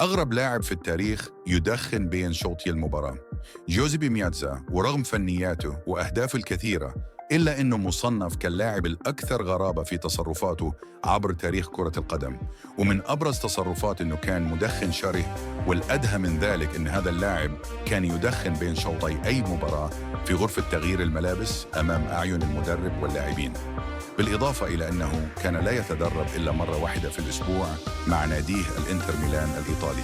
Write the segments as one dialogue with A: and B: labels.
A: أغرب لاعب في التاريخ يدخن بين شوطي المباراة جوزيبي مياتزا، ورغم فنياته وأهدافه الكثيرة إلا أنه مصنف كاللاعب الأكثر غرابة في تصرفاته عبر تاريخ كرة القدم. ومن أبرز تصرفاته أنه كان مدخن شره، والأدهى من ذلك أن هذا اللاعب كان يدخن بين شوطي أي مباراة في غرفة تغيير الملابس أمام أعين المدرب واللاعبين. بالإضافة إلى أنه كان لا يتدرب إلا مرة واحدة في الأسبوع مع ناديه الإنتر ميلان الإيطالي.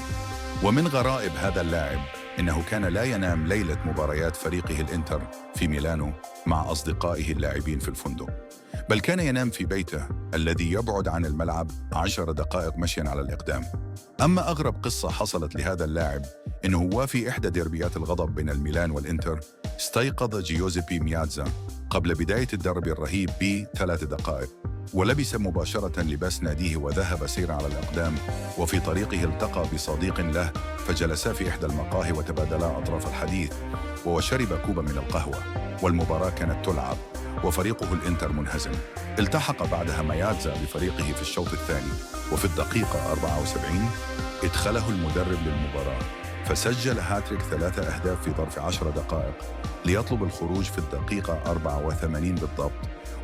A: ومن غرائب هذا اللاعب إنه كان لا ينام ليلة مباريات فريقه الإنتر في ميلانو مع أصدقائه اللاعبين في الفندق، بل كان ينام في بيته الذي يبعد عن الملعب 10 دقائق مشيا على الإقدام. أما أغرب قصة حصلت لهذا اللاعب إنه هو في إحدى ديربيات الغضب بين الميلان والإنتر استيقظ جيوزيبي مياتزا قبل بداية الدرب الرهيب ب3 دقائق، ولبس مباشرة لباس ناديه وذهب سيرا على الأقدام. وفي طريقه التقى بصديق له، فجلسا في إحدى المقاهي وتبادلا أطراف الحديث، وشرب كوبا من القهوة. والمباراة كانت تلعب وفريقه الإنتر منهزم. التحق بعدها مياتزا بفريقه في الشوط الثاني، وفي الدقيقة 74 ادخله المدرب للمباراة، فسجل هاتريك 3 أهداف في ظرف 10 دقائق ليطلب الخروج في الدقيقة 84 بالضبط،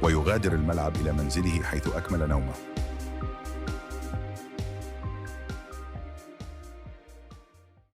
A: ويغادر الملعب إلى منزله حيث أكمل نومه.